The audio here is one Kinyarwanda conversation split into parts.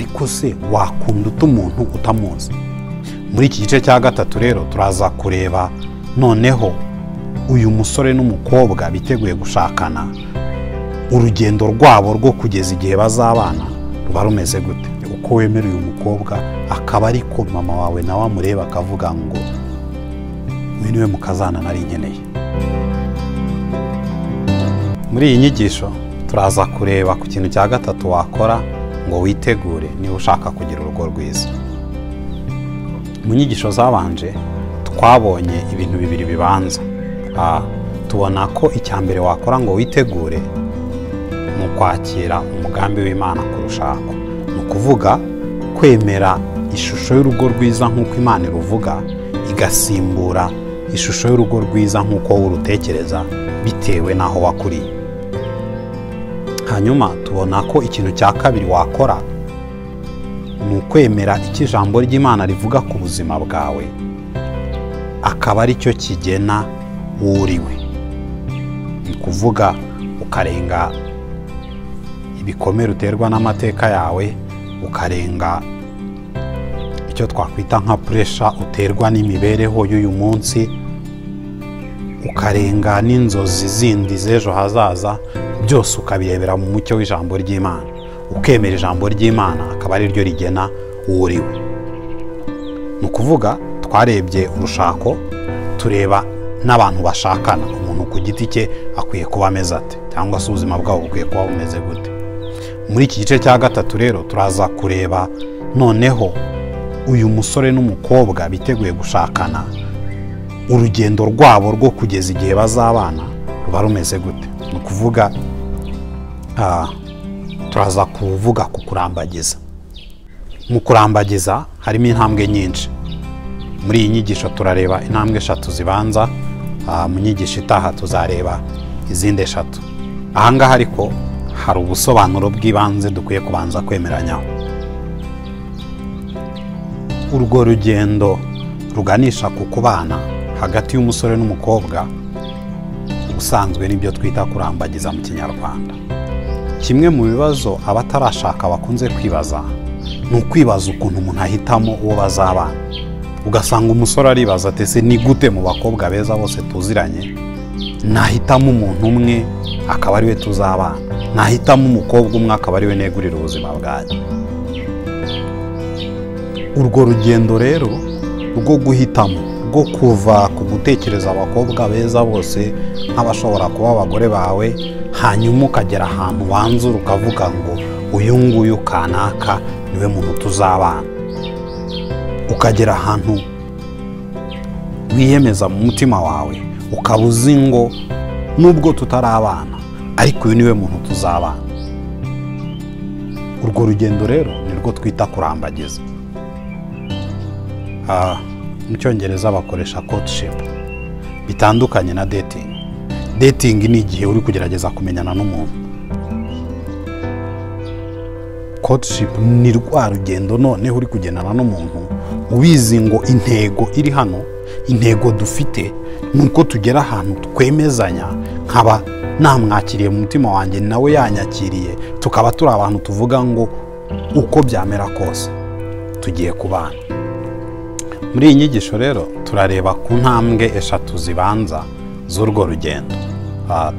ariko se wakunda uta umuntu utamuzi? Muri iki gice cya gatatu rero turaza kureba noneho uyu musore n'umukobwa biteguye gushakana, urugendo rwabo rwo kugeza igihe bazabana ruba rumeze gute. Uko wemera uyu mukobwa akaba ariko mama wawe nawe amureba akavuga ngo uyu niwe mukazana nari nkeneye. Muri iyi nyigisho turaza kureba ku kintu cya gatatu wakora ngo witegure niba ushaka kugira urugo rwiza. Mu nyigisho zabanje twabonye ibintu bibiri bibanza. Tubona ko icya mbere wakora ngo witegure ni ukwakira umugambi w'Imana ku rushako. Ni ukuvuga kwemera ishusho y'urugo rwiza nk'uko Imana iruvuga, igasimbura ishusho y'urugo rwiza nk'uko urutekereza bitewe n'aho wakuriye. Hanyuma tubona ko ikintu cya kabiri wakora ni ukwemera icyo ijambo ry'Imana rivuga ku buzima bwawe, akaba ari cyo kigena uwo uriwe. Ni ukuvuga ukarenga ibikomere uterwa n'amateka yawe, ukarenga icyo twakwita nka puresha uterwa n'imibereho y'uyu munsi, ukarenga n'inzozi zindi z'ejo hazaza, byose ukabirebera mu mucyo w'ijambo ry'Imana. Ukemera ijambo ry'Imana akaba ari ryo rigena uwo uriwe. Ni ukuvuga twarebye urushako, tureba n'abantu bashakana, umuntu ku giti cye akwiye kuba ameze ate, cyangwa se ubuzima bwabo bukwiye kuba bumeze gute. Muri iki gice cya gatatu rero turaza kureba noneho uyu musore n'umukobwa biteguye gushakana, urugendo rwabo rwo kugeza igihe bazabana ruba rumeze gute. Ni ukuvuga turaza kuvuga ku kurambagiza. Mu kurambagiza harimo intambwe nyinshi. Muri iyi nyigisho turareba intambwe 3 zibanza, mu nyigisho itaha tuzareba izindi 3. Ahangaha ariko hari ubusobanuro bw'ibanze dukwiye kubanza kwemeranyaho. Urwo rugendo ruganisha ku kubana hagati y'umusore n'umukobwa ubusanzwe nibyo twita kurambagiza mu Kinyarwanda. Kimwe mu bibazo abatarashaka bakunze kwibaza ni ukwibaza ukuntu umuntu ahitamo uwo bazabana. Ugasanga umusore aribaza ati ese ni gute mu bakobwa beza bose tuziranye nahitamo umuntu umwe akaba ari we tuzabana, nahitamo umukobwa umwe akaba ari we negurira ubuzima bwanjye. Urwo rugendo rero rwo guhitamo, rwo kuva ku gutekereza abakobwa beza bose nk'abashobora kuba abagore bawe, hanyuma ukagera ahantu wanzura ukavuga ngo uyu nguyu kanaka niwe muntu tuzabana, ukagera ahantu wiyemeza mu mutima wawe ukaba uzi ngo nubwo tutarabana ariko uyu niwe muntu tuzabana. Urwo rugendo rero nirwo twita kurambagiza. Mu Cyongereza bakoresha courtship, bitandukanye na dating. Dating ni igihe uri kugerageza kumenyana n'umuntu. Courtship ni rwa rugendo noneho uri kugendana n'umuntu ubizi ngo intego iri hano, intego dufite nuko tugera ahantu twemezanya, nkaba namwakiriye mu mutima wanjye nawe yanyakiriye, tukaba turi abantu tuvuga ngo uko byamera kose tugiye kubana. Muri iyi nyigisho rero turareba ku ntambwe 3 zibanza z'urwo rugendo.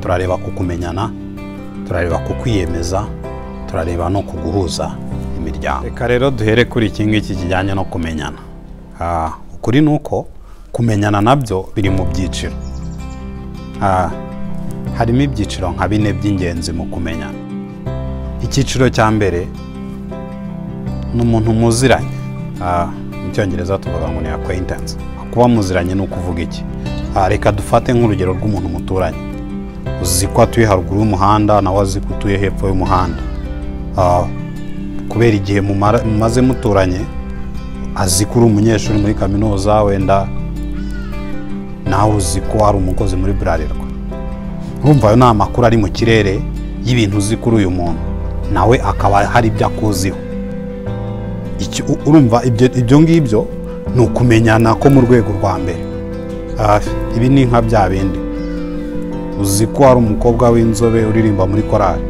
Turareba ku kumenyana, turareba ku kwiyemeza, turareba no kuguhuza imiryango. Reka rero duhere kuri iki ngiki kijyanye no kumenyana. Ukuri ni uko kumenyana nabyo biri mu byiciro. Harimo ibyiciro nka 4 by'ingenzi mu kumenyana. Icyiciro cya mbere ni umuntu muziranye. Mu Cyongereza tuvuga ngo ni acquaintance. Kuba muziranye ni ukuvuga iki? Reka dufate nk'urugero rw'umuntu muturanye. Uzi ko atuye haruguru y'umuhanda nawe azi ko utuye hepfo y'umuhanda. Kubera igihe mumaze muturanye, azi ko uri umunyeshuri muri kaminuza, wenda nawe uzi ko ari umukozi muri Bralirwa. Urumva ayo ni amakuru ari mu kirere y'ibintu uzi kuri uyu muntu, nawe akaba hari ibyo akuziho. Urumva ibyo ngibyo ni ukumenyana ko mu rwego rwa mbere. Ibi ni nka bya bindi uzi ko ari umukobwa w'inzobe uririmba muri korali,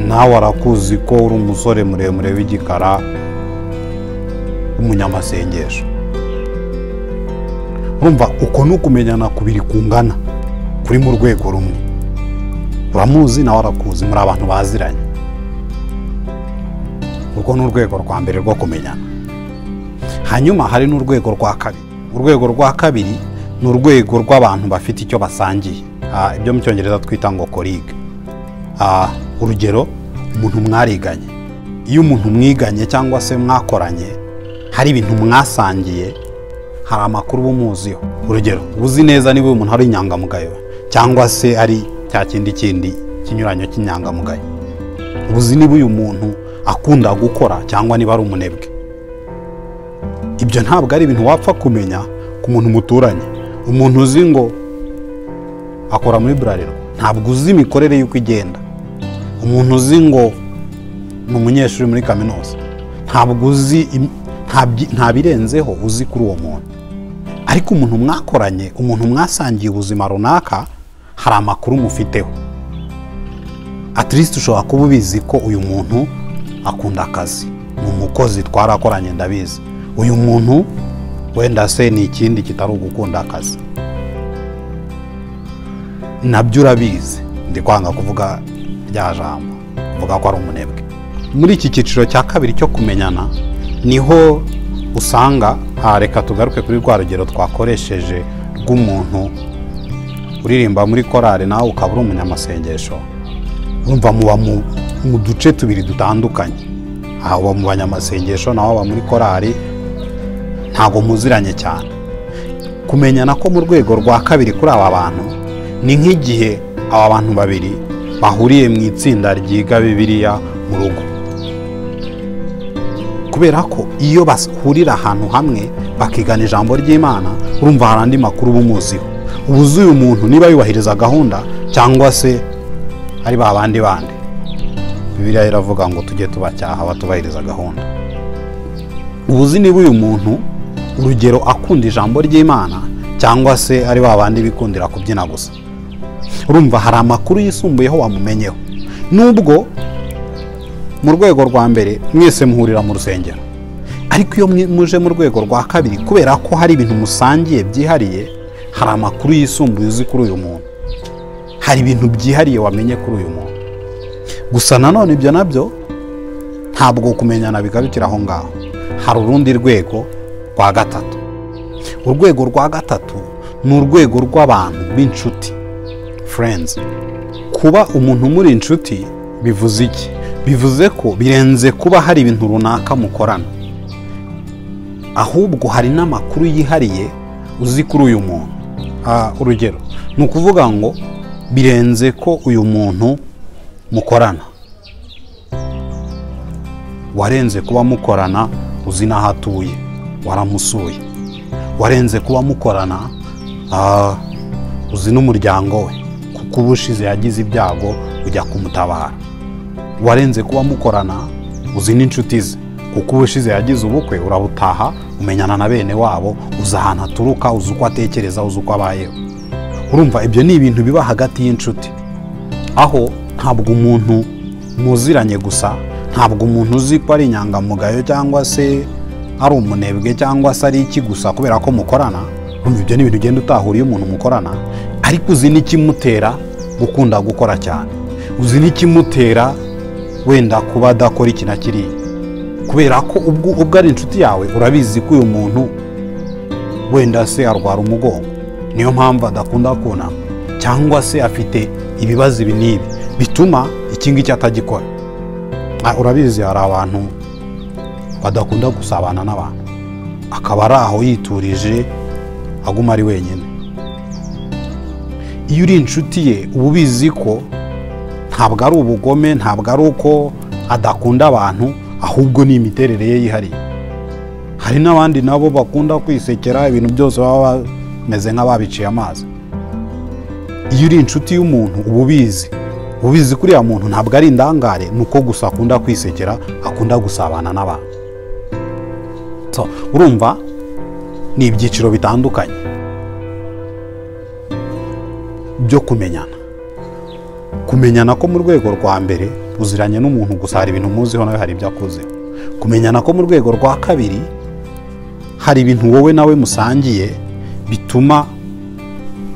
nawe arakuzi ko uri umusore muremure w'igikara w'umunyamasengesho. urumva uko ni ukumenyana kubiri kungana, kuri mu rwego rumwe. uramuzi nawe arakuzi, muri abantu baziranye. urwo ni urwego rwa mbere rwo kumenyana. hanyuma hari n'urwego rwa kabiri. urwego rwa kabiri ni urwego rw'abantu bafite icyo basangiye, ibyo mu cyongereza twita ngo colleague. urugero, umuntu mwariganye. iyo umuntu mwiganye cyangwa se mwakoranye hari ibintu mwasangiye, hari amakuru bumuziho. urugero, uzi neza niba uyu muntu ari inyangamugayo cyangwa se ari cya kindi kinyuranyo cy'inyangamugayo. uzi niba uyu muntu akunda gukora cyangwa niba ari umunebwe. ibyo ntabwo ari ibintu wapfa kumenya ku muntu muturanye. umuntu uzi ngo akora muri Bralirwa ntabwo uzi imikorere y'uko igenda. umuntu uzi ngo ni umunyeshuri muri kaminuza ntabwo uzi, nta birenzeho uzi kuri uwo muntu. ariko umuntu mwakoranye, umuntu mwasangiye ubuzima runaka, hari amakuru mufiteho. at least ushobora kuba ubizi ko uyu muntu akunda akazi, ni umukozi, twarakoranye ndabizi. uyu muntu wenda se ni ikindi kitari ugukunda akazi, nabyo urabizi. ndi kwanga kuvuga rya jambo, kuvuga ko ari umunebwe. muri iki cyiciro cya kabiri cyo kumenyana niho usanga, reka tugaruke kuri rwa rugero twakoresheje rw'umuntu uririmba muri korari nawe ukaba uri umunyamasengesho. urumva muba mu duce tubiri dutandukanye. uba mu banyamasengesho nawe uba muri korari, ntabwo muziranye cyane. kumenyana ko mu rwego rwa kabiri kuri aba bantu ni nk'igihe aba bantu babiri bahuriye mu itsinda ryiga Bibiliya mu rugo. kubera ko iyo bahurira ahantu hamwe bakigana ijambo ry'Imana, urumva hari andi makuru bumuziho. ubuzi uyu muntu niba yubahiriza gahunda cyangwa se ari ba bandi. Bibiliya iravuga ngo tujye tubacyaha batubahiriza gahunda. ubuzi niba uyu muntu, urugero, akunda ijambo ry'Imana cyangwa se ari ba bandi bikundira kubyina gusa. urumva hari amakuru yisumbuyeho wamumenyeho. nubwo mu rwego rwa mbere mwese muhurira mu rusengero, ariko iyo muje mu rwego rwa kabiri, kubera ko hari ibintu musangiye byihariye, hari amakuru yisumbuye uzi kuri uyu muntu, hari ibintu byihariye wamenye kuri uyu muntu. gusa nanone ibyo nabyo ntabwo kumenyana bigarukira aho ngaho. hari urundi rwego rwa gatatu. urwego rwa gatatu ni urwego rw'abantu b'inshuti, friends. kuba umuntu muri inshuti bivuze iki? bivuze ko birenze kuba hari ibintu runaka mukorana, ahubwo hari n'amakuru yihariye uzi kuri uyu muntu. urugero, ni ukuvuga ngo birenze ko uyu muntu mukorana, warenze kuba mukorana uzi n'aho atuye, waramusuye. warenze kuba mukorana uzi n'umuryango we, kuko ubushize yagize ibyago ujya kumutabara. warenze kuba mukorana uzi n'inshuti ze, kuko ubushize yagize ubukwe urabutaha, umenyana na bene wabo, uzi ahantu aturuka, uzi uko atekereza, uzi uko abayeho. urumva ibyo ni ibintu biba hagati y'inshuti, aho ntabwo umuntu muziranye gusa, ntabwo umuntu uzi ko ari inyangamugayo cyangwa se ari umunebwe cyangwa se ari iki gusa kubera ko mukorana. urumva ibyo ni ibintu ugenda utahuriye umuntu mukorana, ariko uzi n'ikimutera gukunda gukora cyane, uzi n'ikimutera wenda kuba adakora iki na kiriya, kubera ko ubwo ari inshuti yawe urabizi ko uyu muntu wenda se arwara umugongo, niyo mpamvu adakunda kunama, cyangwa se afite ibibazo ibi n'ibi bituma iki ngiki atagikora. urabizi hari abantu badakunda gusabana n'abantu, akaba ari aho yiturije aguma ari wenyine. iyo uri inshuti ye uba ubizi ko ntabwo ari ubugome, ntabwo ari uko adakunda abantu, ahubwo ni imiterere ye yihariye. hari n'abandi nabo bakunda kwisekera, ibintu byose baba bameze nk'ababiciye amazi. iyo uri inshuti y'umuntu uba ubizi kuri ya muntu ntabwo ari indangare, ni uko gusa akunda kwisekera, akunda gusabana n'abantu. urumva ni ibyiciro bitandukanye byo kumenyana. kumenyana ko mu rwego rwa mbere uziranye n'umuntu gusa hari ibintu muziho nawe hari ibyo akuzeho. Kumenyana ko mu rwego rwa kabiri hari ibintu wowe nawe musangiye bituma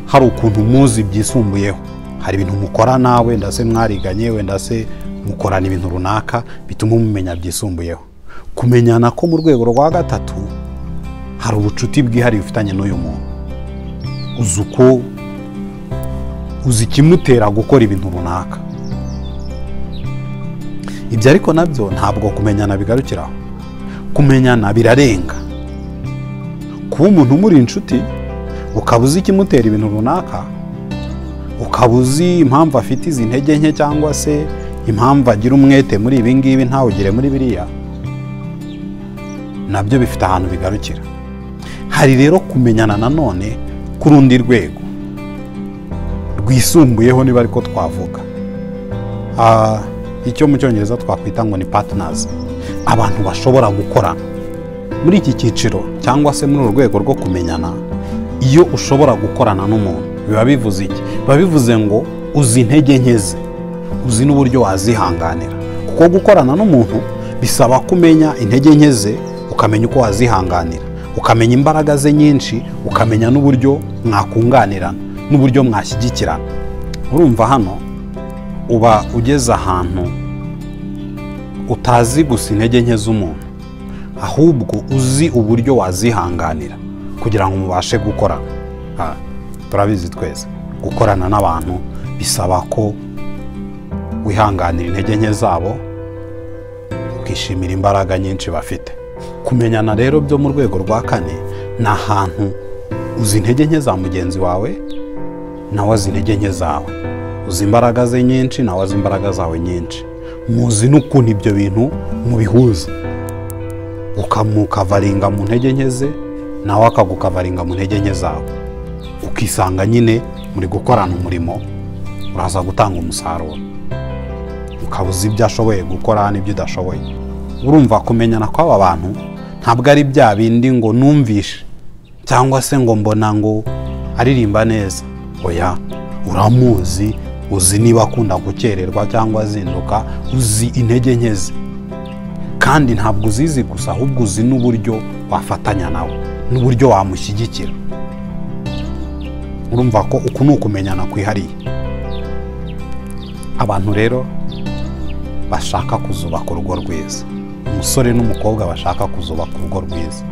hari ukuntu muzi byisumbuyeho, hari ibintu mukora nawe wenda se mwariganye, wenda se mukorana ibintu runaka bituma mumenya byisumbuyeho. Kumenyana ko mu rwego rwa gatatu hari ubucuti bwihariye ufitanye n'uyu muntu, uzi ikimutera gukora ibintu runaka. Ibyo ariko nabyo ntabwo kumenyana bigarukiraho. Kumenyana birarenga. Kuba umuntu muri inshuti ukaba uzi ikimutera ibintu runaka, ukaba uzi impamvu afite izi ntege nke cyangwa se impamvu agira umwete muri ibi ngibi ntawugire muri biriya, nabyo bifite ahantu bigarukira. Hari rero kumenyana nanone ku rundi rwego rwisumbuyeho, niba ariko twavuga icyo mu cyongereza twakwita ngo ni partners, abantu bashobora gukorana. Muri iki cyiciro cyangwa se muri uru rwego rwo kumenyana, iyo ushobora gukorana n'umuntu biba bivuze iki? Biba bivuze ngo uzi intege nke ze, uzi n'uburyo wazihanganira. Kuko gukorana n'umuntu bisaba kumenya intege nke ze, ukamenya uko wazihanganira, ukamenya imbaraga ze nyinshi, ukamenya n'uburyo mwakunganirana, n'uburyo mwashyigikirana. Urumva hano uba ugeze ahantu utazi gusa intege nke z'umuntu, ahubwo uzi uburyo wazihanganira kugira ngo mubashe gukorana. Turabizi twese gukorana n'abantu bisaba ko wihanganira intege nke zabo, ukishimira imbaraga nyinshi bafite. Kumenyana rero byo mu rwego rwa kane ni ahantu uzi intege nke za mugenzi wawe, nawe azi intege nke zawe, uzi imbaraga ze nyinshi, nawe azi imbaraga zawe nyinshi, muzi n'ukuntu ibyo bintu mubihuza, ukamukavaringa mu ntege nke ze, nawe akagukavaringa mu ntege nke zawe, ukisanga nyine muri gukorana umurimo uraza gutanga umusaruro, ukaba uzi ibyo ashoboye gukora n'ibyo udashoboye. Urumva kumenyana kw'aba bantu ntabwo ari bya bindi ngo numvishe cyangwa se ngo mbona ngo aririmba neza. Oya, uramuzi, uzi niba akunda gukererwa cyangwa azinduka, uzi intege nke ze, kandi ntabwo uzizi gusa ahubwo uzi n'uburyo wafatanya nawe, n'uburyo wamushyigikira. Urumva ko uku ni ukumenyana kwihariye. Abantu rero bashaka kuzubaka urugo rwiza, umusore n'umukobwa bashaka kuzubaka urugo rwiza,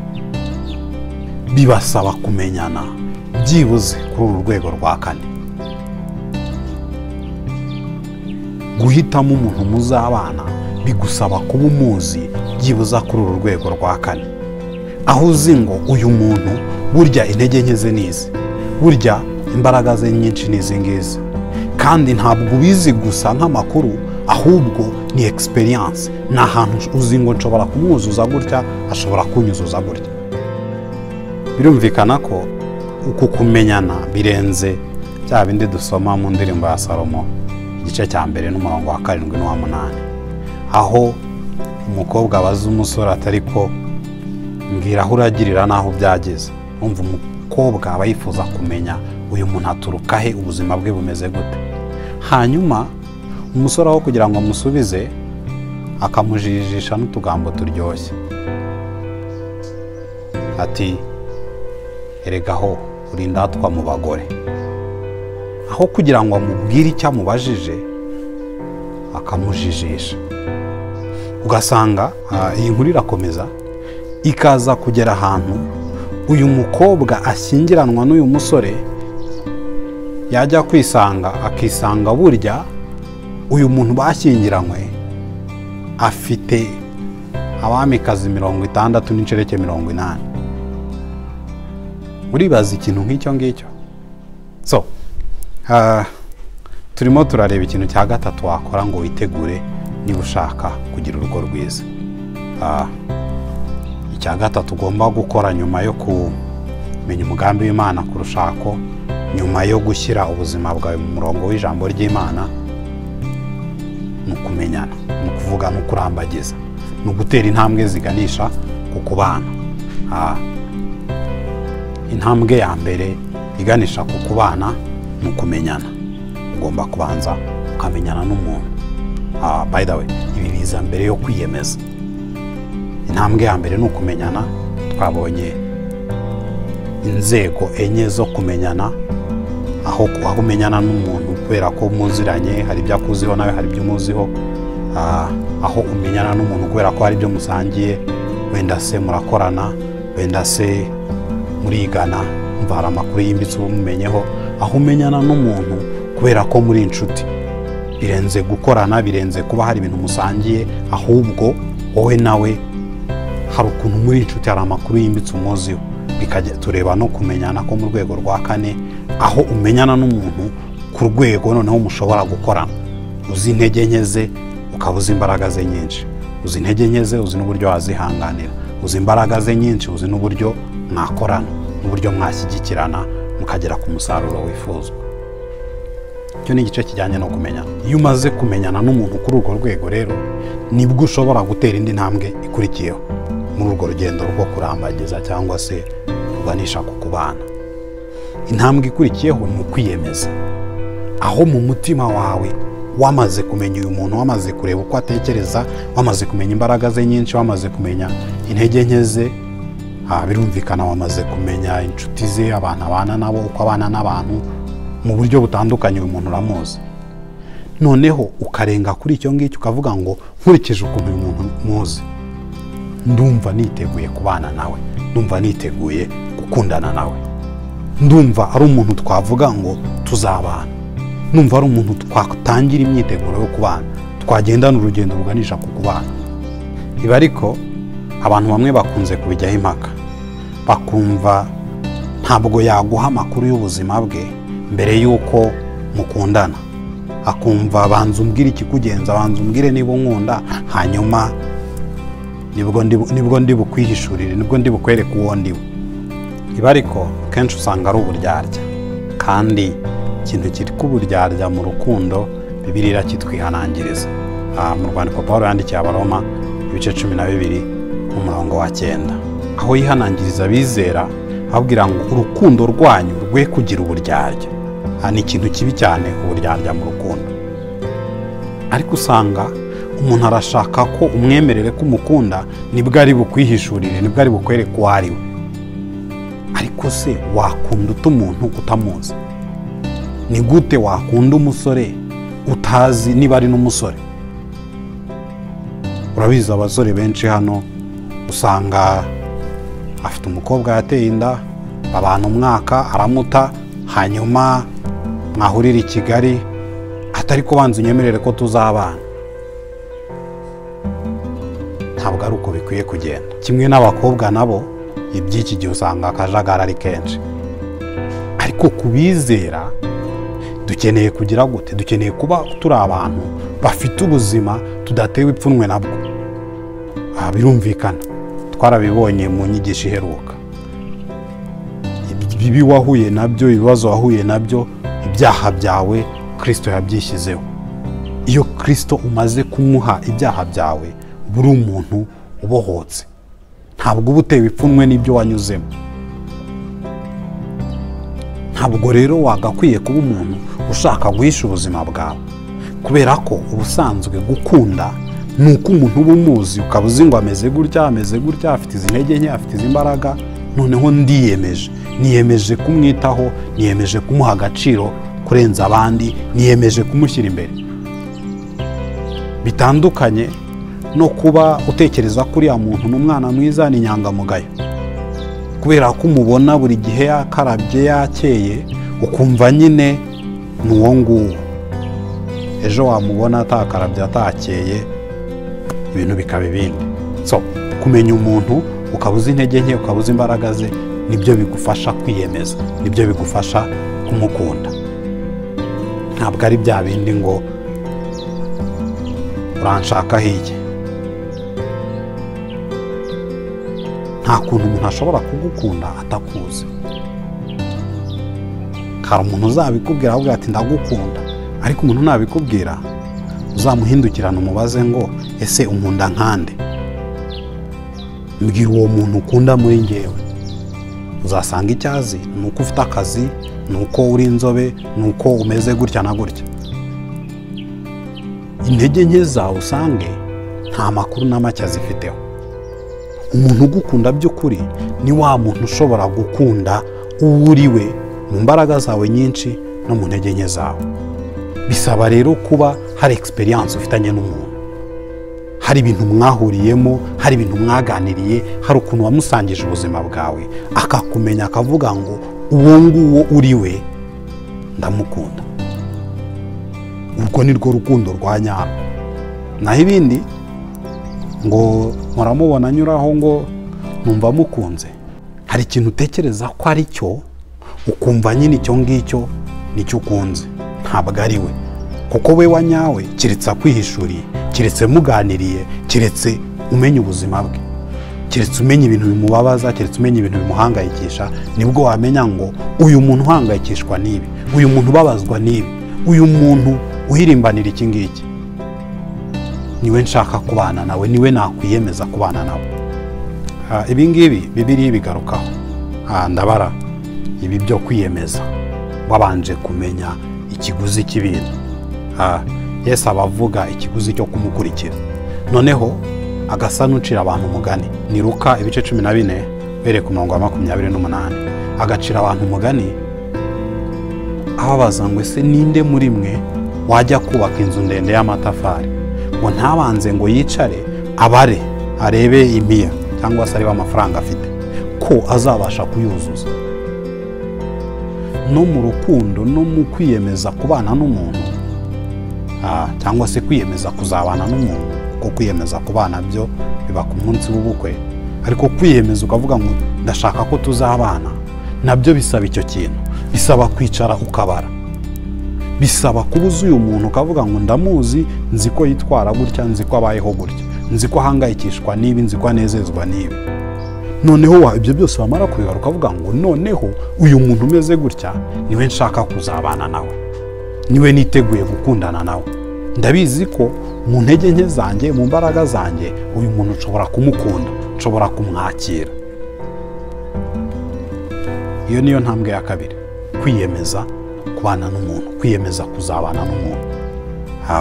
bibasaba kumenyana byibuze kuri uru rwego rwa kane. Guhitamo umuntu muzabana bigusaba kuba umuzi byibuza kuri uru rwego rwa kane, aho uzi ngo uyu muntu burya intege nke ze nizi, burya imbaraga ze nyinshi n'izi ngizi, kandi ntabwo ubizi gusa nk'amakuru, ahubwo ni experience. Ni ahantu uzi ngo nshobora kumwuzuza gutya, ashobora kunyuzuza gutya. Birumvikana ko uku kumenyana birenze bya bindi dusoma mu ndirimbo ya Salomo igice cya mbere n'umurongo wa 7 n'uwa 8, aho umukobwa abaza umusore atari ko mbwira aho uragirira n'aho byageze. Umva umukobwa aba yifuza kumenya uyu muntu aturuka he, ubuzima bwe bumeze gute. Hanyuma umusore aho kugira ngo amusubize akamujijisha n'utugambo turyoshye, ati erega ho uri indatwa mu bagore. Aho kugira ngo amubwire icyo amubajije akamujijisha. Ugasanga iyi nkuru irakomeza ikaza kugera ahantu uyu mukobwa ashyingiranwa n'uyu musore, yajya kwisanga akisanga burya uyu muntu bashyingiranywe afite abamikazi 60 n'incereke 80. Uribaza ikintu nk'icyo ngicyo? So turimo turareba ikintu cya gatatu wakora ngo witegure niba ushaka kugira urugo rwiza. Icya gatatu ugomba gukora nyuma yo kumenya umugambi w'Imana ku rushako, nyuma yo gushyira ubuzima bwawe mu murongo w'ijambo ry'Imana, ni ukumenyana, ni ukuvuga, ni ukurambagiza, ni ugutera intambwe ziganisha ku kubana. Intambwe ya mbere iganisha ku kubana ni ukumenyana. Ugomba kubanza ukamenyana n'umuntu, by the way, ibi biza mbere yo kwiyemeza. Intambwe ya mbere ni ukumenyana. Twabonye inzego enye zo kumenyana, aho umenyana n'umuntu kubera ko muziranye, hari ibyo akuziho nawe hari ibyo umuziho. Aho umenyana n'umuntu kubera ko hari ibyo musangiye, wenda se murakorana, wenda se murigana, mva hari amakuru yimbitse umumenyeho. Aho umenyana n'umuntu kubera ko muri inshuti, birenze gukorana, birenze kuba hari ibintu musangiye, ahubwo wowe nawe hari ukuntu muri inshuti, hari amakuru yimbitse umuziho. Bikajya tureba no kumenyana ko mu rwego rwa kane, aho umenyana n'umuntu ku rwego noneho mushobora gukorana. Uzi intege nke ze, ukaba uzi imbaraga ze nyinshi. Uzi intege nke ze, uzi n'uburyo wazihanganira. Uzi imbaraga ze nyinshi, uzi n'uburyo mwakorana, n'uburyo mwashyigikirana mukagera ku musaruro wifuzwa. Icyo ni igice kijyanye no kumenyana. Iyo umaze kumenyana n'umuntu kuri urwo rwego rero, nibwo ushobora gutera indi ntambwe ikurikiyeho muri urwo rugendo rwo kurambagiza cyangwa se kuganisha ku kubana. Intambwe ikurikiyeho ni ukwiyemeza. Aho mu mutima wawe wamaze kumenya uyu muntu, wamaze kureba uko atekereza, wamaze kumenya imbaraga ze nyinshi, wamaze kumenya intege nke ze, birumvikana wamaze kumenya inshuti ze, abantu abana nabo, uko abana n'abantu mu buryo butandukanye. Uyu muntu uramuzi, noneho ukarenga kuri icyo ngicyo ukavuga ngo nkurikije ukuntu uyu muntu muzi, ndumva niteguye kubana nawe, ndumva niteguye gukundana nawe, ndumva ari umuntu twavuga ngo tuzabana, ndumva ari umuntu twatangira imyiteguro yo kubana, twagendana urugendo ruganisha ku kubana. Ibi ariko abantu bamwe bakunze kubijyaho impaka, bakumva ntabwo yaguha amakuru y'ubuzima bwe mbere y'uko mukundana. Akumva banza umbwire ikikugenza, banza umbwire niba unkunda, hanyuma nibwo ndi bukwihishurire, nibwo ndi bukwereke uwo ndiwe. Ibi ariko kenshi usanga ari uburyarya, kandi ikintu kiri kuburyarya mu rukundo Bibiliya irakitwihanangiriza. Mu rwandiko Pawulo yandikiye Abaroma ibice 12 umurongo wa 9, aho yihanangiriza abizera ababwira ngo urukundo rwanyu rwe kugira uburyarya. Ni ikintu kibi cyane uburyarya mu rukundo. Ariko usanga umuntu arashaka ko umwemerere ko umukunda, nibwo ari bukwihishurire, nibwo ari bukwereke uwo ari we. Ariko se wakunda umuntu utamuzi? Ni gute wakunda umusore utazi niba ari n'umusore? Urabizi abasore benshi hano usanga afite umukobwa yateye inda, babana umwaka, aramuta, hanyuma mwahurira i Kigali, atari ko banza unyemerere ko tuzabana. Ntabwo ari uko bikwiye kugenda. Kimwe n'abakobwa nabo, iby'iki gihe usanga akajagara ari kenshi. Ariko kubizera dukeneye kugira gute? Dukeneye kuba turi abantu bafite ubuzima, tudatewe ipfunwe nabwo. Birumvikana, twarabibonye mu nyigisho iheruka. Ibibi wahuye nabyo, ibibazo wahuye nabyo, ibyaha byawe Kristo yabyishyizeho. Iyo Kristo umaze kumuha ibyaha byawe, buri umuntu ubohotse, ntabwo uba utewe ipfunwe n'ibyo wanyuzemo. Ntabwo rero wagakwiye kuba umuntu ushaka guhisha ubuzima bwawe, kubera ko ubusanzwe gukunda ni uko umuntu uba umuzi, ukaba uzi ngo ameze gutya, ameze gutya, afite izi ntege nke, afite izi mbaraga, noneho niyemeje kumwitaho, niyemeje kumuha agaciro kurenza abandi, niyemeje kumushyira imbere. Bitandukanye no kuba utekereza kuri ya muntu n'umwana mwiza, ni inyangamugayo, kubera ko umubona buri gihe yakarabye, yakeye, ukumva nyine ni uwo nguwo. Ejo wamubona atakarabye, atakeye, ibintu bikaba ibindi. Kumenya umuntu, ukaba uzi intege nke, ukaba uzi imbaraga ze, nibyo bigufasha kwiyemeza, nibyo bigufasha kumukunda. Ntabwo ari bya bindi ngo uranshaka hirya. Nta kuntu umuntu ashobora kugukunda atakuzi. Hari umuntu uzabikubwira avuga ati ndagukunda, ariko umuntu nabikubwira uzamuhindukirana umubaze ngo ese unkunda nkande? Mbwira uwo muntu ukunda muri njyewe. Uzasanga icyazi ni uko ufite akazi, ni uko uri inzobe, ni uko umeze gutya na gutya. intege nke zawe usange nta makuru na make azifiteho. Umuntu ugukunda by'ukuri ni wa muntu ushobora gukunda uwo uri we mu mbaraga zawe nyinshi no mu ntege nke zawe. Bisaba rero kuba hari experience ufitanye n'umuntu, hari ibintu mwahuriyemo, hari ibintu mwaganiriye, hari ukuntu wamusangije ubuzima bwawe akakumenya akavuga ngo uwo nguwo uri we ndamukunda. Urwo ni rwo rukundo rwa nyarwo. Naho ibindi ngo muramubona anyuraho ngo numva mukunze, hari ikintu utekereza ko ari cyo ukumva nyine icyo ngicyo nicyo ukunze, ntabwo ari we. Kuko we wanyawe kiretse akwihishuriye, kiretse muganiriye, kiretse umenya ubuzima bwe, kiretse umenya ibintu bimubabaza, kiretse umenya ibintu bimuhangayikisha, nibwo wamenya ngo uyu muntu uhangayikishwa n'ibi, uyu muntu ubabazwa n'ibi, uyu muntu uhirimbanira iki ngiki, niwe nshaka kubana nawe, niwe nakwiyemeza kubana nawe. Ibi ngibi Bibiliya bigarukaho. Ndabara ibi byo kwiyemeza wabanje kumenya ikiguzi cy'ibintu. Yesu abavuga ikiguzi cyo kumukurikira, noneho agasa n'ucira abantu umugani. Ni Luka ibice 14 bere ku murongo wa 28, agacira abantu umugani ababaza ngo ese ninde muri mwe wajya kubaka inzu ndende y'amatafari ngo ntabanze ngo yicare abare arebe impiya cyangwa se areba amafaranga afite ko azabasha kuyuzuza. No mu rukundo no mu kwiyemeza kubana n'umuntu, cyangwa se kwiyemeza kuzabana n'umuntu, kuko kwiyemeza kubana byo biba ku munsi w'ubukwe, ariko kwiyemeza ukavuga ngo ndashaka ko tuzabana, nabyo bisaba icyo kintu. Bisaba kwicara ukabara, bisaba kubuza uyu muntu ukavuga ngo ndamuzi, nzi ko yitwara gutya, nzi ko abayeho gutya, nzi ko ahangayikishwa n'ibi, nzi ko anezezwa n'ibi. Noneho ibyo byose wamara kubibara ukavuga ngo noneho uyu muntu umeze gutya niwe nshaka kuzabana nawe, niwe niteguye gukundana nawe. Ndabizi ko mu ntege nke zanjye, mu mbaraga zanjye, uyu muntu nshobora kumukunda, nshobora kumwakira. Iyo niyo ntambwe ya kabiri, kwiyemeza kubana n'umuntu, kwiyemeza kuzabana n'umuntu.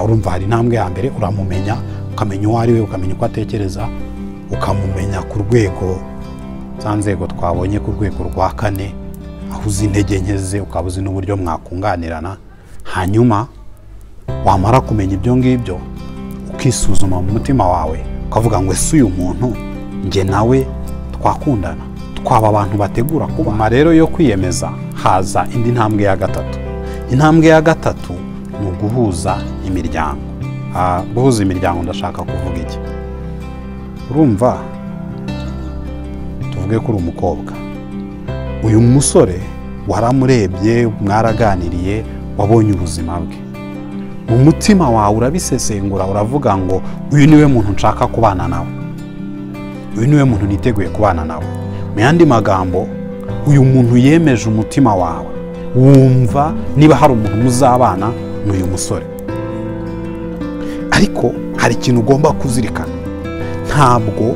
Urumva hari intambwe ya mbere, uramumenya, ukamenya uwo ari we, ukamenya uko atekereza, ukamumenya ku rwego za nzego twabonye, ku rwego rwa 4, aho uzi intege nke ze, ukaba uzi n'uburyo mwakunganirana. Hanyuma wamara kumenya ibyo ngibyo, ukisuzuma mu mutima wawe ukavuga ngo ese uyu muntu nge nawe twakundana, twaba abantu bategura kuba. Rero yo kwiyemeza haza indi ntambwe ya gatatu. Intambwe ya gatatu ni uguhuza imiryango. Guhuza imiryango ndashaka kuvuga iki? Urumva, tuvuge ko uri umukobwa, uyu musore waramurebye, mwaraganiriye, wabonye ubuzima bwe, mu mutima wawe urabisesengura, uravuga ngo uyu niwe muntu nshaka kubana nawe, uyu niwe muntu niteguye kubana nawe. Mu yandi magambo, uyu muntu yemeje umutima wawe, wumva niba hari umuntu muzabana n'uyu musore. Ariko hari ikintu ugomba kuzirikana, ntabwo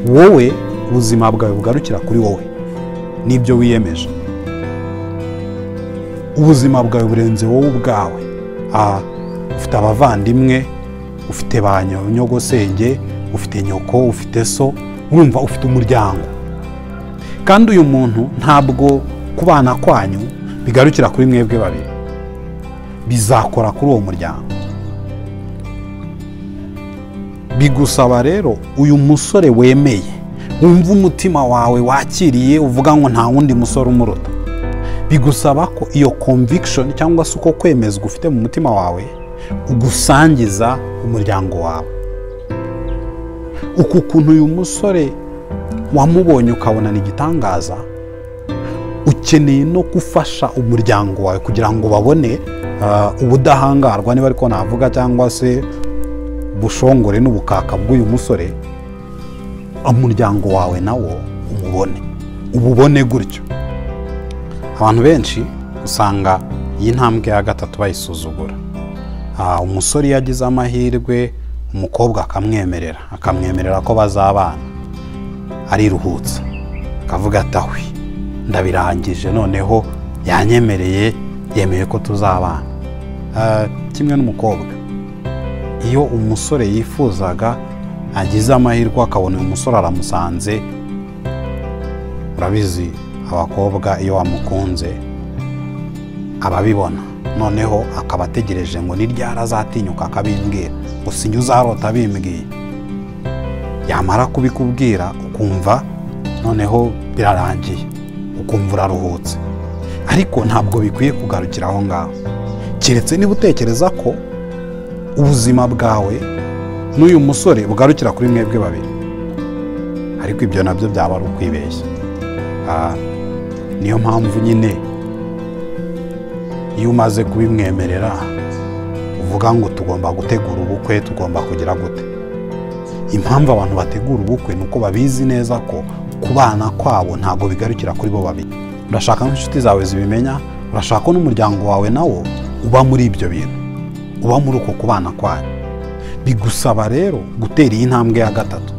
wowe ubuzima bwawe bugarukira kuri wowe n'ibyo wiyemeje. Ubuzima bwawe burenze wowe ubwawe. Ufite abavandimwe, ufite ba nyogosenge, ufite nyoko, ufite so, urumva ufite umuryango. Kandi uyu muntu ntabwo kubana kwanyu bigarukira kuri mwebwe babiri, bizakora kuri uwo muryango. Bigusaba rero uyu musore wemeye, wumva umutima wawe wakiriye, uvuga ngo nta wundi musore umuruta. Bigusaba ko iyo conviction cyangwa se uko kwemezwa ufite mu mutima wawe ugusangiza umuryango wawe. Uku kuntu uyu musore wamubonye ukabona ni igitangaza, ukeneye no gufasha umuryango wawe kugira ngo babone ubudahangarwa, niba ariko navuga, cyangwa se bushongore n'ubukaka bw'uyu musore. Umuryango wawe nawo ububone gutyo. Abantu benshi usanga iyi ntambwe ya gatatu bayisuzugura. Umusore yagize amahirwe, umukobwa akamwemerera ko bazabana, ariruhutsa, akavuga ati ahwi ndabirangije, noneho yanyemereye, yemeye ko tuzabana. Kimwe n'umukobwa iyo umusore yifuzaga agize amahirwe akabona uyu musore aramusanze, urabizi abakobwa iyo wamukunze ababibona, noneho akaba ategereje ngo ni ryari azatinyuka akabimbwira, gusa iyo uzarota abimbwiye, yamara kubikubwira ukumva noneho birarangiye, ukumva uraruhutse. Ariko ntabwo bikwiye kugarukira aho ngaho, keretse niba utekereza ko ubuzima bwawe n'uyu musore bugarukira kuri mwebwe babiri, ariko ibyo nabyo byaba ari ukwibeshya. Niyo mpamvu nyine iyo umaze kubimwemerera uvuga ngo tugomba gutegura ubukwe, tugomba kugira gute. Impamvu abantu bategura ubukwe ni uko babizi neza ko kubana kwabo ntabwo bigarukira kuri bo babiri. Urashaka n'inshuti zawe zibimenya, urashaka ko n'umuryango wawe nawo uba muri ibyo bintu, uba muri uko kubana kwanyu. Bigusaba rero gutera iyi ntambwe ya gatatu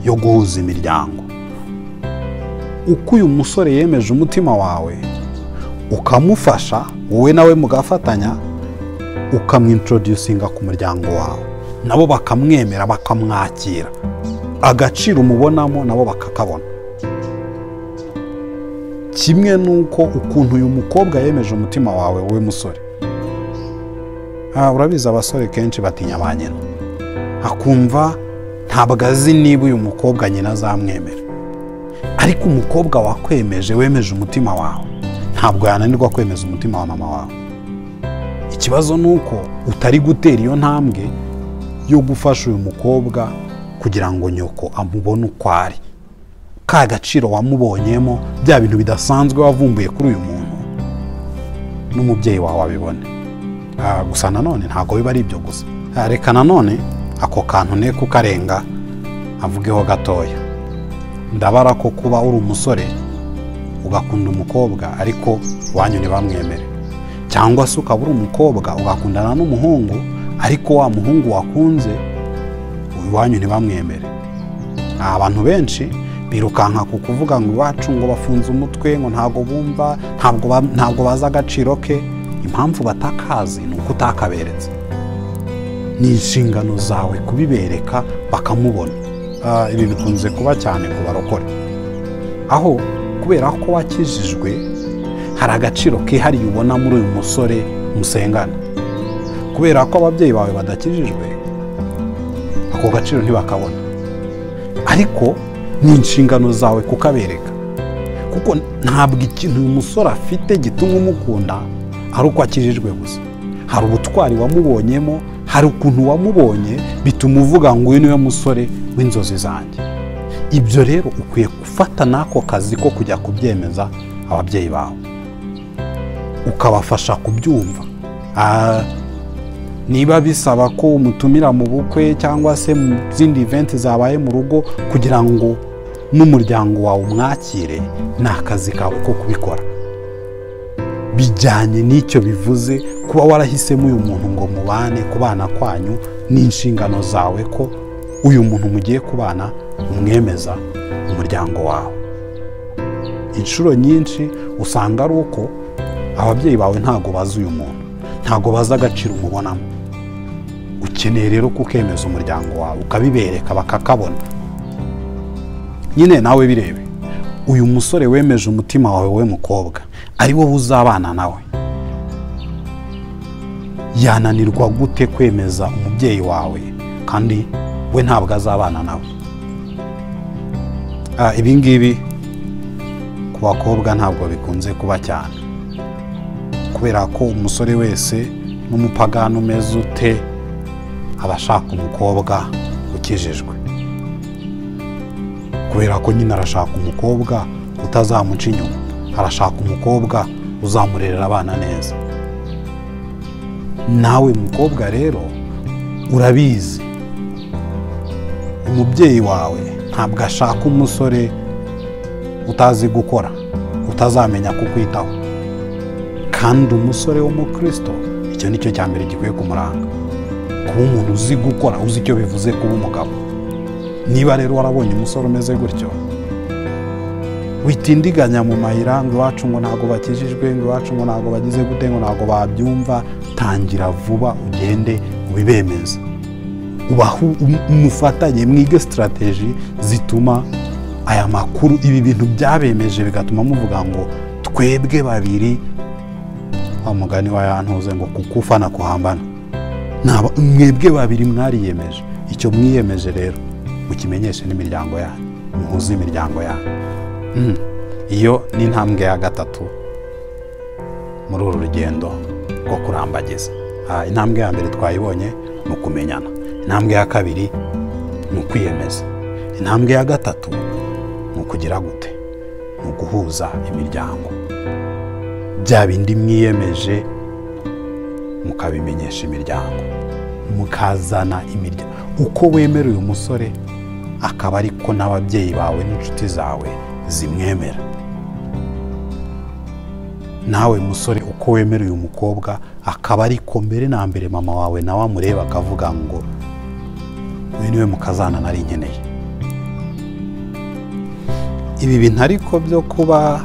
yo guhuza imiryango. Uko uyu musore yemeje umutima wawe, ukamufasha, wowe nawe mugafatanya, ukamwintroducinga ku muryango wawe, nabo bakamwemera, bakamwakira, agaciro umubonamo nabo bakakabona. Kimwe nuko ukuntu uyu mukobwa yemeje umutima wawe, wowe musore. Urabizi abasore kenshi batinya ba nyina, akumva ntabwo azi niba uyu mukobwa nyina azamwemera. Ariko umukobwa wakwemeje, wemeje umutima wawe, ntabwo yananirwa kwemeza umutima wa mama wawe. Ikibazo nuko utari gutera iyo ntambwe yo gufasha uyu mukobwa kugira ngo nyoko amubone uko ari, ka gaciro wamubonyemo, bya bintu bidasanzwe wavumbuye kuri uyu muntu, n'umubyeyi wawe abibone. Gusa nanone ntabwo biba ari ibyo gusa. Reka nanone ako kantu ne kukarenga avugeho gatoya. Ndabara ko kuba uri umusore ugakunda umukobwa ariko wanyu ntibamwemere, cyangwa se ukaba uri umukobwa ugakundana n'umuhungu ariko wa muhungu wakunze wanyu ntibamwemere. Abantu benshi birukanka ku kuvuga ngo iwacu ngo bafunze umutwe, ngo ntabwo bumva, ntabwo bazi agaciro ke. Impamvu batakazi ni uko utakaberetse. Ni inshingano zawe kubibereka bakamubona. Ibi bikunze kuba cyane ku barokore, aho kubera ko wakijijwe hari agaciro kihariye ubona muri uyu musore musengana. Kubera ko ababyeyi bawe badakijijwe, ako gaciro ntibakabona, ariko ni inshingano zawe kukabereka, kuko ntabwo ikintu uyu musore afite gituma umukunda ari uko akijijwe gusa. Hari ubutwari wamubonyemo, hari ukuntu wamubonye bituma uvuga ngo uyu niwe musore w'inzozi zanjye. Ibyo rero ukwiye gufata n'ako kazi ko kujya kubyemeza ababyeyi bawe, ukabafasha kubyumva. Niba bisaba ko umutumira mu bukwe cyangwa se mu zindi event zabaye mu rugo kugira ngo n'umuryango wawe umwakire, ni akazi kawe ko kubikora. Bijyanye n'icyo bivuze kuba warahisemo uyu muntu ngo mubane, kubana kwanyu ni inshingano zawe ko uyu muntu mugiye kubana umwemeza umuryango wawe. Inshuro nyinshi usanga ari uko ababyeyi bawe ntago bazi uyu muntu, ntago bazi agaciro umubonamo. Ukeneye rero kukemeza umuryango wawe, ukabibereka bakakabona. Nyine nawe birebe, uyu musore wemeje umutima wawe, we mukobwa, ari wowe uzabana nawe, yananirwa gute kwemeza umubyeyi wawe kandi we ntabwo azabana nawe? Ibi ngibi ku bakobwa ntabwo bikunze kuba cyane, kubera ko umusore wese n'umupagani umeze ute aba ashaka umukobwa ukijijwe, kubera ko nyine arashaka umukobwa utazamuca inyuma, arashaka umukobwa uzamurerera abana neza. Nawe mukobwa rero urabizi, umubyeyi wawe ntabwo ashaka umusore utazi gukora, utazamenya kukwitaho. Kandi umusore w'umukristo, icyo nicyo cya mbere gikwiye kumuranga, kuba umuntu uzi gukora, uzi icyo bivuze kuba umugabo. Niba rero warabonye umusore umeze gutyo, witindiganya mu mayira ngo iwacu ngo ntago bakijijwe, ngo iwacu ngo ntago bagize gute, ngo ntago babyumva. Tangira vuba ugende ubibemeze. mufatanye mwige strategy zituma aya makuru ibi bintu byabemeje bigatuma muvuga ngo twebwe babiri umugani wa yantuze ngo kukufana kuhambana mwebwe babiri mwariyemeje icyo mwiyemeje rero mukimenyeshe n'imiryango yanyu muhuze imiryango yanyu iyo ni intambwe ya gatatu muri uru rugendo rwo kurambagiza intambwe ya mbere twayibonye ni ukumenyana intambwe ya kabiri ni ukwiyemeza intambwe ya gatatu ni ukugira gute ni uguhuza imiryango bya bindi mwiyemeje mukabimenyesha imiryango mukazana imiryango uko wemera uyu musore akaba ariko n'ababyeyi bawe n'inshuti zawe zimwemera nawe musore uko wemera uyu mukobwa akaba ariko mbere na mbere mama wawe nawe amureba akavuga ngo uyu niwe mukazana nari nkeneye ibi bintu ariko byo kuba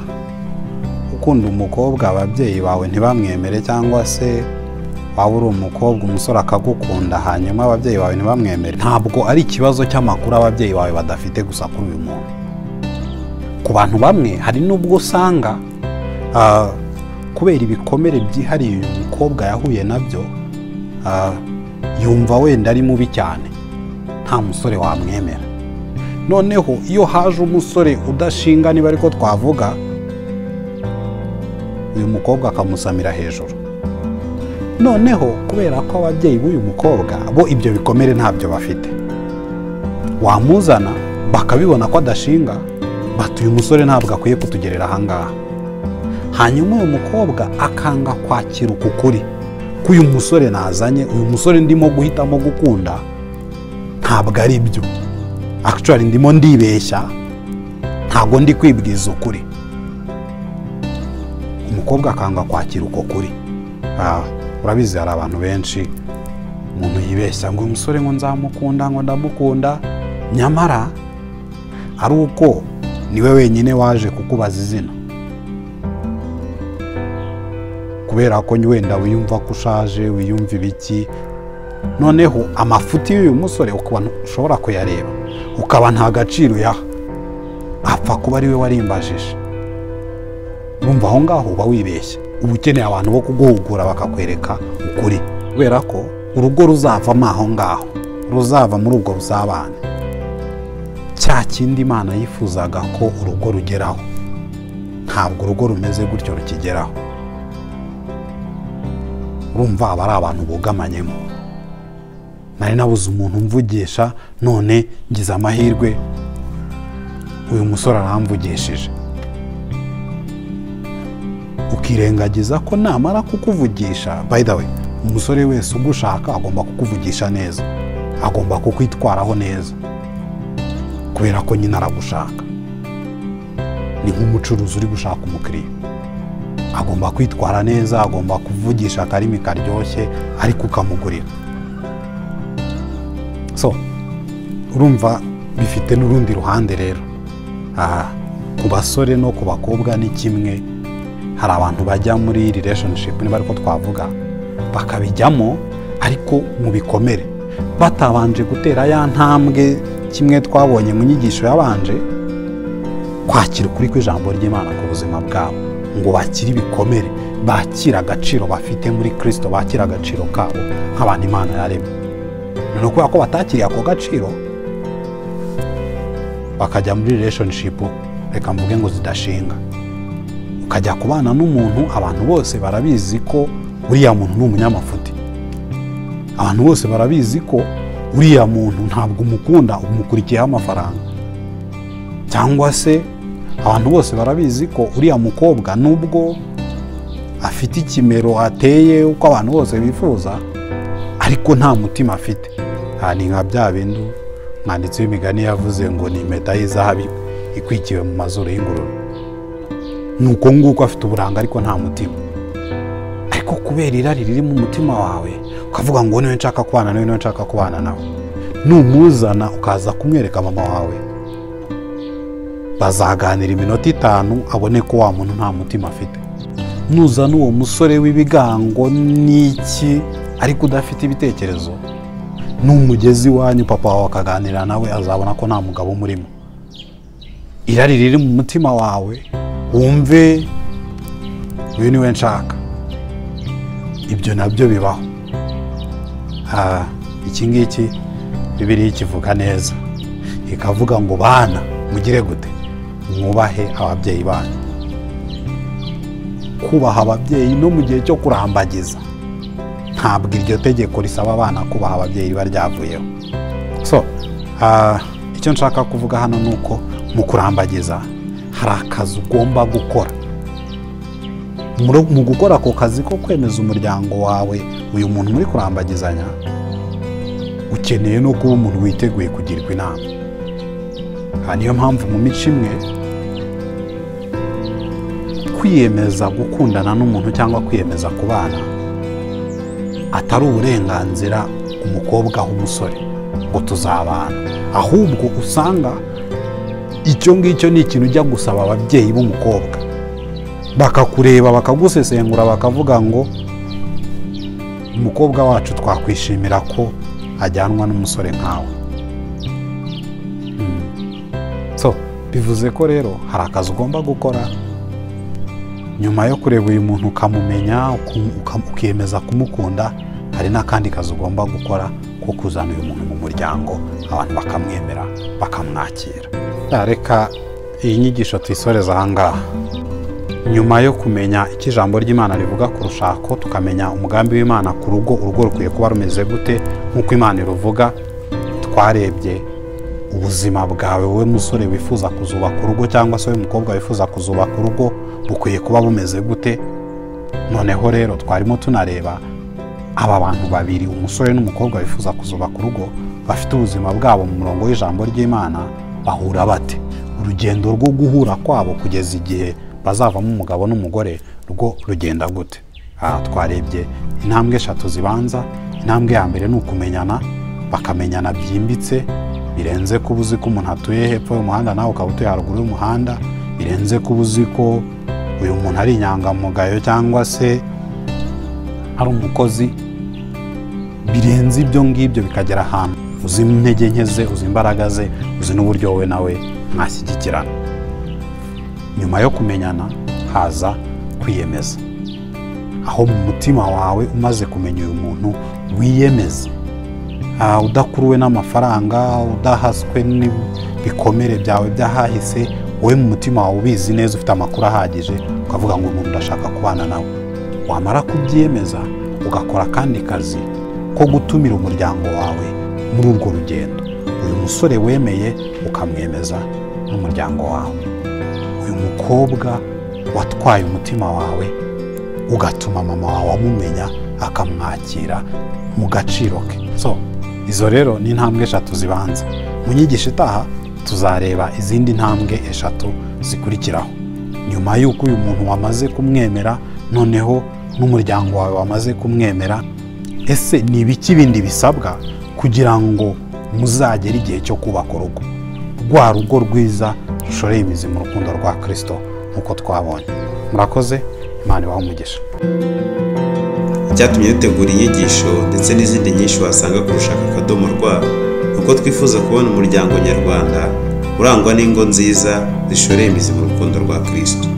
ukunda umukobwa ababyeyi bawe ntibamwemere cyangwa se waba uri umukobwa umusore akagukunda hanyuma ababyeyi bawe ntibamwemere ntabwo ari ikibazo cy'amakuru ababyeyi bawe badafite gusa kuri uyu muntu ku bantu bamwe hari n'ubwo usanga kubera ibikomere byihariye uyu mukobwa yahuye nabyo yumva wenda ari mubi cyane nta musore wamwemera noneho iyo haje umusore udashinga niba ariko twavuga uyu mukobwa akamusamira hejuru noneho kubera ko ababyeyi b'uyu mukobwa bo ibyo bikomere ntabyo bafite wamuzana bakabibona ko adashinga bati uyu musore ntabwo akwiye kutugerera ahangaha hanyuma uyu mukobwa akanga kwakira uku kuri ko uyu musore nazanye uyu musore ndimo guhitamo gukunda ntabwo ari byo actually ndimo ndibeshya ntabwo ndi kwibwiza ukuri umukobwa akanga kwakira uko kuri urabizi hari abantu benshi umuntu yibeshya ngo uyu musore ngo nzamukunda ngo ndamukunda nyamara ari uko niwe wenyine waje kukubaza izina kubera ko wenda wiyumva ko ushaje wiyumva ibiki noneho amafuti y'uyu musore ukaba ushobora kuyareba ukaba nta gaciro yaha apfa kuba ari we warimbajije urumva aho ngaho uba wibeshya uba ukeneye abantu bo kuguhugura bakakwereka ukuri kubera ko urugo ruzavamo aho ngaho ruzava muri ubwo busabane cya kindi Imana yifuzaga ko urugo rugeraho ntabwo urugo rumeze gutyo rukigeraho urumva aba ari abantu bugamanyemo nari nabuze umuntu mvugisha none ngize amahirwe uyu musore aramvugishije ukirengagiza ko namara kukuvugisha by the way umusore wese ugushaka agomba kukuvugisha neza agomba kukwitwaraho neza kubera ko nyine aragushaka ni nk'umucuruzi uri gushaka umukiriya agomba kwitwara neza agomba kuvugisha akarimi karyoshye ariko ukamugurira so urumva bifite n'urundi ruhande rero ku basore no ku bakobwa ni kimwe hari abantu bajya muri relationship niba ariko twavuga bakabijyamo ariko mu bikomere batabanje gutera ya ntambwe kimwe twabonye mu nyigisho yabanje kwakira ukuri kw'ijambo ry'Imana ku buzima bwabo ngo bakire ibikomere bakira agaciro bafite muri Kristo bakira agaciro kabo nk'abantu Imana yaremye no kubera ko batakiriye ako gaciro bakajya muri relationship reka mvuge ngo zidashinga ukajya kubana n'umuntu abantu bose barabizi ko uriya muntu ni umunyamafuti abantu bose barabizi ko uriya muntu ntabwo umukunda umukurikiyeho amafaranga cyangwa se abantu bose barabizi ko uriya mukobwa nubwo afite ikimero ateye uko abantu bose bifuza ariko nta mutima afite ni nka bya bintu mwanditsi w'imigani yavuze ngo ni impeta y'izahabu ikwikiwe mu mazuru y'ingurube nuko nguko afite uburanga ariko nta mutima ariko kubera irari riri mu mutima wawe ukavuga ngo niwe nshaka kubana nawe niwe nshaka kubana nawe numuzana ukaza kumwereka mama wawe bazaganira iminota 5 abone ko wa muntu nta mutima afite nuzana uwo musore w'ibigango n'iki ariko udafite ibitekerezo n'umugezi wanyu papa wawe akaganira nawe azabona ko nta mugabo umurimo. Irari riri mu mutima wawe wumve uyu niwe nshaka, ibyo nabyo bibaho. Iki ngiki Bibiliya ikivuga neza, ikavuga ngo bana mugire gute, mwubahe ababyeyi banyu. Kubaha ababyeyi no mu gihe cyo kurambagiza, ntabwo iryo tegeko risaba abana kubaha ababyeyi riba ryavuyeho. Icyo nshaka kuvuga hano ni uko mu kurambagiza hari akazi ugomba gukora. Mu gukora ako kazi ko kwemeza umuryango wawe uyu muntu muri kurambagizanya, ukeneye no kuba umuntu witeguye kugirwa inama. Niyo mpamvu mu mico imwe kwiyemeza gukundana n'umuntu cyangwa kwiyemeza kubana atari uburenganzira umukobwa aho umusore ngo tuzabana, ahubwo usanga icyo ngicyo ni ikintu ujya gusaba ababyeyi b'umukobwa, bakakureba bakagusesengura bakavuga ngo umukobwa wacu twakwishimira ko ajyanwa n'umusore nkawe. Bivuze ko rero hari akazi ugomba gukora nyuma yo kureba uyu muntu ukamumenya ukiyemeza kumukunda. Hari n'akandi kazi ugomba gukora ko kuzana uyu muntu mu muryango, abantu bakamwemera bakamwakira. Reka iyi nyigisho tuyisoreza aha ngaha. Nyuma yo kumenya icyo ijambo ry'Imana rivuga ku rushako, tukamenya umugambi w'Imana ku rugo, urugo rukwiye kuba rumeze gute nk'uko Imana iruvuga, twarebye ubuzima bwawe wowe musore wifuza kuzubaka urugo cyangwa se wowe mukobwa wifuza kuzubaka urugo bukwiye kuba bumeze gute. Noneho rero twarimo tunareba aba bantu babiri, umusore n'umukobwa wifuza kuzubaka urugo, bafite ubuzima bwabo mu murongo w'ijambo ry'Imana, bahura bate? Urugendo rwo guhura kwabo kugeza igihe bazavamo umugabo n'umugore rwo rugenda gute? Twarebye intambwe 3 zibanza. Intambwe ya mbere ni ukumenyana, bakamenyana byimbitse, birenze kuba uzi ko umuntu atuye hepfo y'umuhanda nawe ukaba utuye haruguru y'umuhanda, birenze kuba uzi ko uyu muntu ari inyangamugayo cyangwa se ari umukozi, birenze ibyo ngibyo bikagera ahantu uzi intege nke ze, uzi imbaraga ze, uzi n'uburyo wowe nawe mwashyigikirana. Nyuma yo kumenyana haza kwiyemeza, aho mu mutima wawe umaze kumenya uyu muntu wiyemeza, udakuruwe n'amafaranga, udahaswe n'ibikomere byawe byahahise, wowe mu mutima wawe ubizi neza, ufite amakuru ahagije, ukavuga ngo umuntu ndashaka kubana nawe. Wamara kubyiyemeza ugakora kandi kazi ko gutumira umuryango wawe muri urwo rugendo. Uyu musore wemeye ukamwemeza n'umuryango wawe, uyu mukobwa watwaye umutima wawe ugatuma mama wawe amumenya akamwakira mu gaciro ke. Izo rero ni intambwe 3 zibanza. Mu nyigisho itaha tuzareba izindi ntambwe 3 zikurikiraho. Nyuma y'uko uyu muntu wamaze kumwemera, noneho n'umuryango wawe wamaze kumwemera, ese ni ibiki bindi bisabwa kugira ngo muzagere igihe cyo kubaka urugo, rwa rugo rwiza rushoreye imizi mu rukundo rwa Kristo nk'uko twabonye. Murakoze, Imana ibahe umugisha. Icyatumye dutegura inyigisho ndetse n'izindi nyinshi wasanga ku rushaka.rwa nuko twifuza kubona umuryango nyarwanda urangwa n'ingo nziza zishoreye imizi mu rukundo rwa Kristo.